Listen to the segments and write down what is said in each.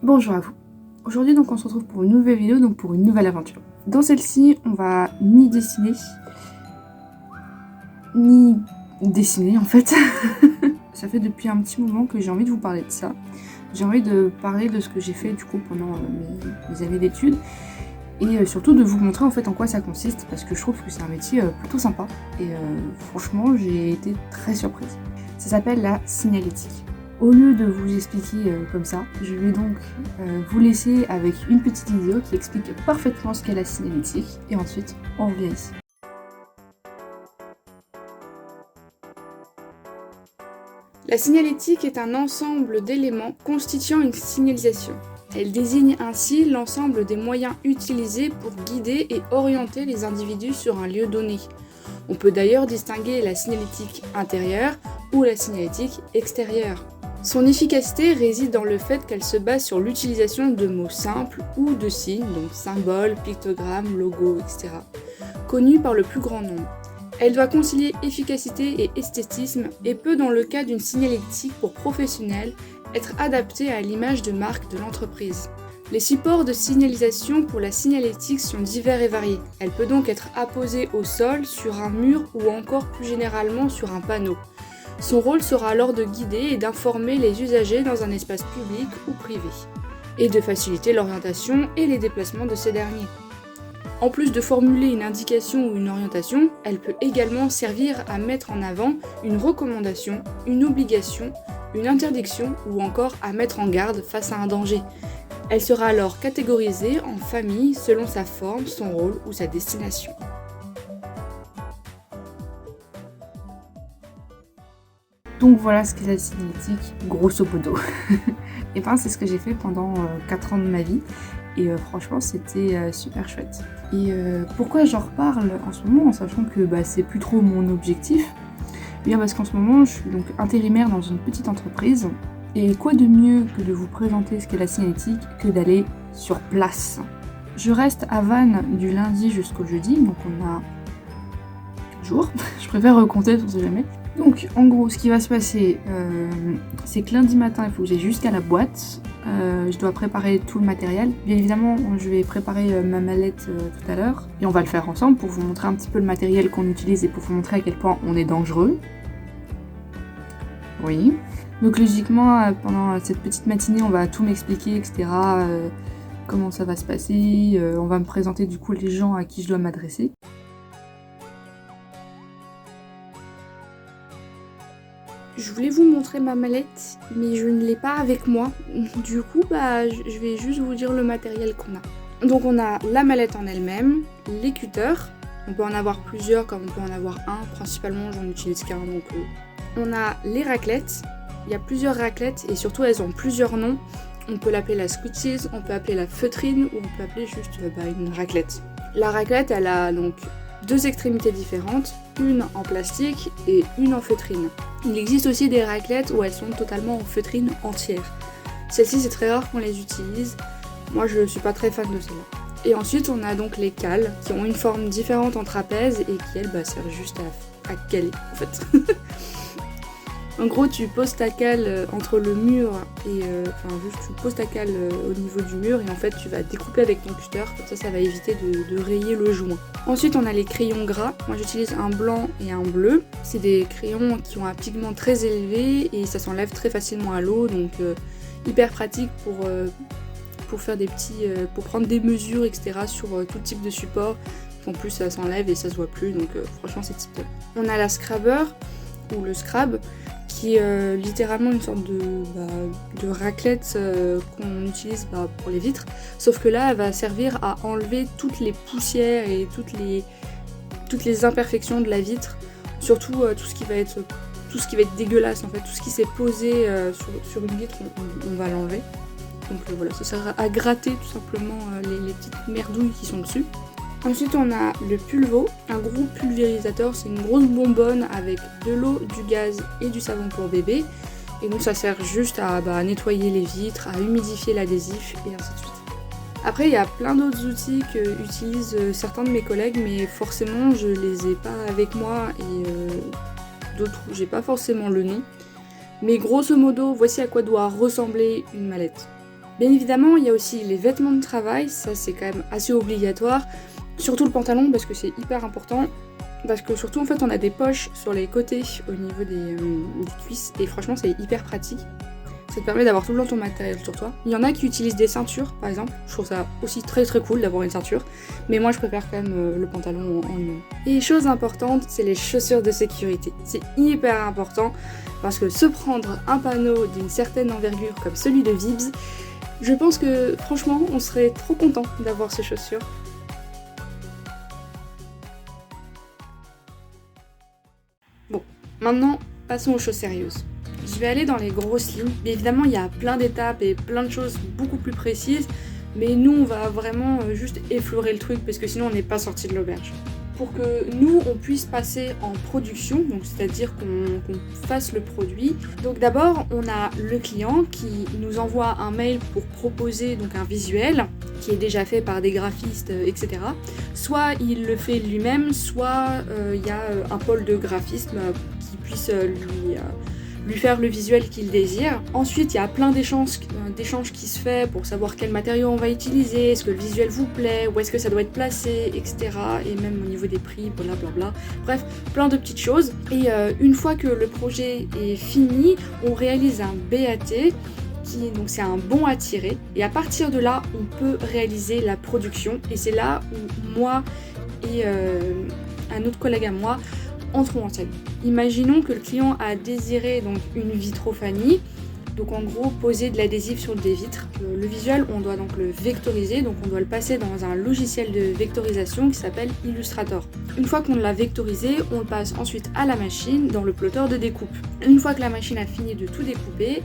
Bonjour à vous. Aujourd'hui donc on se retrouve pour une nouvelle vidéo, donc pour une nouvelle aventure. Dans celle-ci, on va ni dessiner, ni dessiner en fait. Ça fait depuis un petit moment que j'ai envie de vous parler de ça. J'ai envie de parler de ce que j'ai fait du coup pendant mes années d'études. Et surtout de vous montrer en fait en quoi ça consiste, parce que je trouve que c'est un métier plutôt sympa. Et franchement, j'ai été très surprise. Ça s'appelle la signalétique. Au lieu de vous expliquer comme ça, je vais donc vous laisser avec une petite vidéo qui explique parfaitement ce qu'est la signalétique. Et ensuite, on revient ici. La signalétique est un ensemble d'éléments constituant une signalisation. Elle désigne ainsi l'ensemble des moyens utilisés pour guider et orienter les individus sur un lieu donné. On peut d'ailleurs distinguer la signalétique intérieure ou la signalétique extérieure. Son efficacité réside dans le fait qu'elle se base sur l'utilisation de mots simples ou de signes, donc symboles, pictogrammes, logos, etc., connus par le plus grand nombre. Elle doit concilier efficacité et esthétisme et peut, dans le cas d'une signalétique pour professionnels, être adaptée à l'image de marque de l'entreprise. Les supports de signalisation pour la signalétique sont divers et variés. Elle peut donc être apposée au sol, sur un mur ou encore plus généralement sur un panneau. Son rôle sera alors de guider et d'informer les usagers dans un espace public ou privé, et de faciliter l'orientation et les déplacements de ces derniers. En plus de formuler une indication ou une orientation, elle peut également servir à mettre en avant une recommandation, une obligation, une interdiction ou encore à mettre en garde face à un danger. Elle sera alors catégorisée en familles selon sa forme, son rôle ou sa destination. Donc voilà ce qu'est la signalétique, grosso modo. Et ben c'est ce que j'ai fait pendant 4 ans de ma vie. Et franchement c'était super chouette. Et pourquoi j'en reparle en ce moment, en sachant que c'est plus trop mon objectif? Bien parce qu'en ce moment je suis donc intérimaire dans une petite entreprise. Et quoi de mieux que de vous présenter ce qu'est la signalétique que d'aller sur place. Je reste à Vannes du lundi jusqu'au jeudi, donc on a 4 jours. Je préfère compter, on sait jamais. Donc en gros ce qui va se passer, c'est que lundi matin il faut que j'aille jusqu'à la boîte. Je dois préparer tout le matériel. Bien évidemment je vais préparer ma mallette tout à l'heure. Et on va le faire ensemble pour vous montrer un petit peu le matériel qu'on utilise et pour vous montrer à quel point on est dangereux. Oui. Donc logiquement pendant cette petite matinée on va tout m'expliquer, etc. Comment ça va se passer. On va me présenter du coup les gens à qui je dois m'adresser. Je voulais vous montrer ma mallette, mais je ne l'ai pas avec moi. Du coup, je vais juste vous dire le matériel qu'on a. Donc on a la mallette en elle-même, les cutters. On peut en avoir plusieurs, comme on peut en avoir un. Principalement, j'en utilise qu'un. Donc on a les raclettes. Il y a plusieurs raclettes et surtout elles ont plusieurs noms. On peut l'appeler la squeezies, on peut l'appeler la feutrine ou on peut appeler juste une raclette. La raclette, elle a donc 2 extrémités différentes, une en plastique et une en feutrine. Il existe aussi des raclettes où elles sont totalement en feutrine entière. Celles-ci, c'est très rare qu'on les utilise. Moi, je suis pas très fan de celles-là. Et ensuite, on a donc les cales qui ont une forme différente en trapèze et qui, elles, servent juste à caler, en fait. En gros, tu poses ta cale entre le mur et... tu poses ta cale au niveau du mur et en fait, tu vas découper avec ton cutter. Comme ça va éviter de rayer le joint. Ensuite, on a les crayons gras. Moi, j'utilise un blanc et un bleu. C'est des crayons qui ont un pigment très élevé et ça s'enlève très facilement à l'eau. Donc, hyper pratique pour faire des petits... pour prendre des mesures, etc. sur tout type de support. En plus, ça s'enlève et ça se voit plus. Donc, franchement, c'est tip top. On a la scrabber ou le scrab, qui est littéralement une sorte de raclette qu'on utilise pour les vitres, sauf que là elle va servir à enlever toutes les poussières et toutes les imperfections de la vitre, surtout tout ce qui va être dégueulasse en fait, tout ce qui s'est posé sur une vitre on va l'enlever. Donc voilà, ça sert à gratter tout simplement les petites merdouilles qui sont dessus. Ensuite on a le pulvo, un gros pulvérisateur, c'est une grosse bonbonne avec de l'eau, du gaz et du savon pour bébé. Et donc ça sert juste à nettoyer les vitres, à humidifier l'adhésif et ainsi de suite. Après il y a plein d'autres outils que utilisent certains de mes collègues, mais forcément je les ai pas avec moi et d'autres où j'ai pas forcément le nom. Mais grosso modo, voici à quoi doit ressembler une mallette. Bien évidemment, il y a aussi les vêtements de travail, ça c'est quand même assez obligatoire, surtout le pantalon parce que c'est hyper important, parce que surtout en fait on a des poches sur les côtés au niveau des cuisses et franchement c'est hyper pratique. Ça te permet d'avoir tout le temps ton matériel sur toi. Il y en a qui utilisent des ceintures par exemple, je trouve ça aussi très très cool d'avoir une ceinture, mais moi je préfère quand même le pantalon en lui-même. Et chose importante, c'est les chaussures de sécurité. C'est hyper important parce que se prendre un panneau d'une certaine envergure comme celui de Vibs, je pense que franchement on serait trop content d'avoir ces chaussures. Bon, maintenant passons aux choses sérieuses. Je vais aller dans les grosses lignes. Bien évidemment, il y a plein d'étapes et plein de choses beaucoup plus précises, mais nous, on va vraiment juste effleurer le truc parce que sinon, on n'est pas sorti de l'auberge. Pour que nous, on puisse passer en production, donc c'est-à-dire qu'on fasse le produit. Donc d'abord, on a le client qui nous envoie un mail pour proposer donc un visuel qui est déjà fait par des graphistes, etc. Soit il le fait lui-même, soit il y a un pôle de graphisme qui puisse lui faire le visuel qu'il désire. Ensuite, il y a plein d'échanges qui se fait pour savoir quel matériau on va utiliser, est-ce que le visuel vous plaît, où est-ce que ça doit être placé, etc. Et même au niveau des prix, blablabla. Bref, plein de petites choses. Et une fois que le projet est fini, on réalise un BAT, donc c'est un bon à tirer. Et à partir de là, on peut réaliser la production. Et c'est là où moi et un autre collègue à moi entrons en scène. Imaginons que le client a désiré donc une vitrophanie, donc en gros poser de l'adhésif sur des vitres. Le visuel, on doit donc le vectoriser, donc on doit le passer dans un logiciel de vectorisation qui s'appelle Illustrator. Une fois qu'on l'a vectorisé, on le passe ensuite à la machine dans le plotter de découpe. Une fois que la machine a fini de tout découper,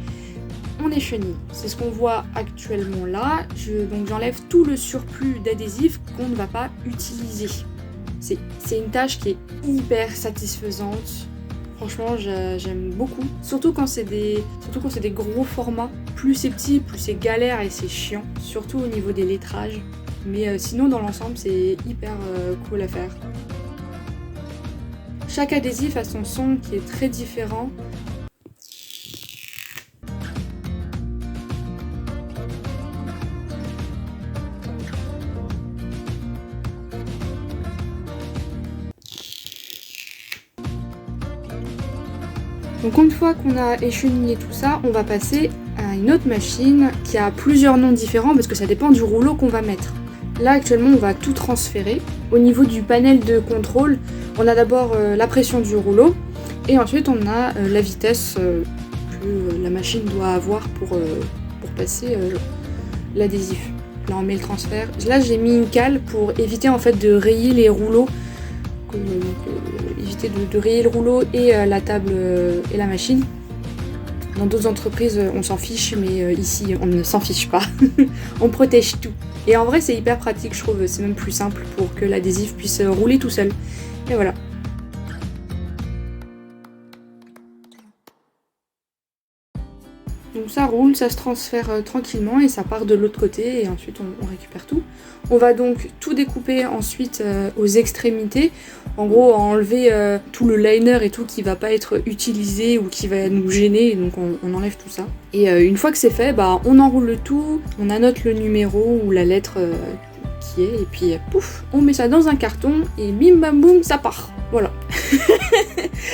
on échenille. C'est ce qu'on voit actuellement là. Donc j'enlève tout le surplus d'adhésif qu'on ne va pas utiliser. C'est une tâche qui est hyper satisfaisante. Franchement, j'aime beaucoup. Surtout quand c'est des gros formats. Plus c'est petit, plus c'est galère et c'est chiant. Surtout au niveau des lettrages. Mais sinon, dans l'ensemble, c'est hyper cool à faire. Chaque adhésif a son son qui est très différent. Donc une fois qu'on a échenillé tout ça, on va passer à une autre machine qui a plusieurs noms différents parce que ça dépend du rouleau qu'on va mettre. Là actuellement on va tout transférer. Au niveau du panel de contrôle, on a d'abord la pression du rouleau et ensuite on a la vitesse que la machine doit avoir pour passer l'adhésif. Là on met le transfert. Là j'ai mis une cale pour éviter en fait de rayer les rouleaux. Éviter de rayer le rouleau et la table et la machine. Dans d'autres entreprises on s'en fiche, mais ici on ne s'en fiche pas. On protège tout. Et en vrai c'est hyper pratique, je trouve, c'est même plus simple pour que l'adhésif puisse rouler tout seul. Et voilà. Donc ça roule, ça se transfère tranquillement et ça part de l'autre côté et ensuite on récupère tout. On va donc tout découper ensuite aux extrémités. En gros, enlever tout le liner et tout qui va pas être utilisé ou qui va nous gêner, donc on enlève tout ça. Et une fois que c'est fait, on enroule le tout, on annote le numéro ou la lettre qui est, et puis pouf, on met ça dans un carton et bim bam boum, ça part. Voilà.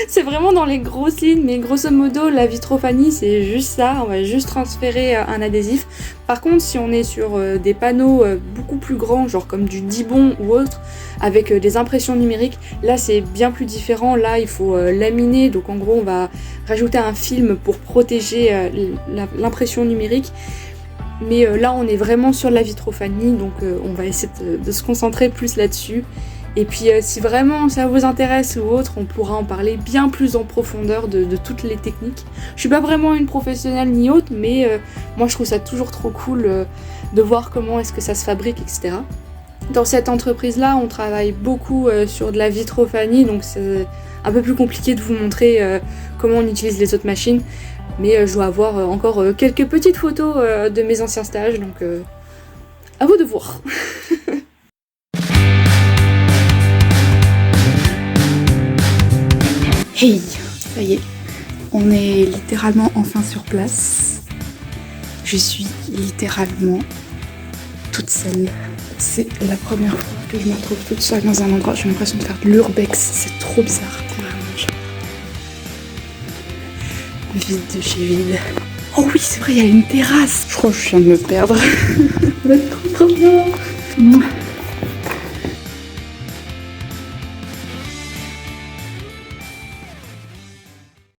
C'est vraiment dans les grosses lignes, mais grosso modo, la vitrophanie, c'est juste ça. On va juste transférer un adhésif. Par contre, si on est sur des panneaux beaucoup plus grands, genre comme du Dibond ou autre, avec des impressions numériques, là, c'est bien plus différent. Là, il faut laminer. Donc, en gros, on va rajouter un film pour protéger l'impression numérique. Mais là, on est vraiment sur la vitrophanie, donc on va essayer de se concentrer plus là-dessus. Et puis si vraiment ça vous intéresse ou autre, on pourra en parler bien plus en profondeur de toutes les techniques. Je suis pas vraiment une professionnelle ni autre, mais moi je trouve ça toujours trop cool de voir comment est-ce que ça se fabrique, etc. Dans cette entreprise-là, on travaille beaucoup sur de la vitrophanie, donc c'est un peu plus compliqué de vous montrer comment on utilise les autres machines. Mais je dois avoir encore quelques petites photos de mes anciens stages, donc à vous de voir. Hey, ça y est, on est littéralement enfin sur place. Je suis littéralement toute seule. C'est la première fois que je me retrouve toute seule dans un endroit. J'ai l'impression de faire de l'urbex. C'est trop bizarre. Vraiment, vide de chez vide. Oh oui, c'est vrai, il y a une terrasse. Je crois que je viens de me perdre. Ça va être trop bien.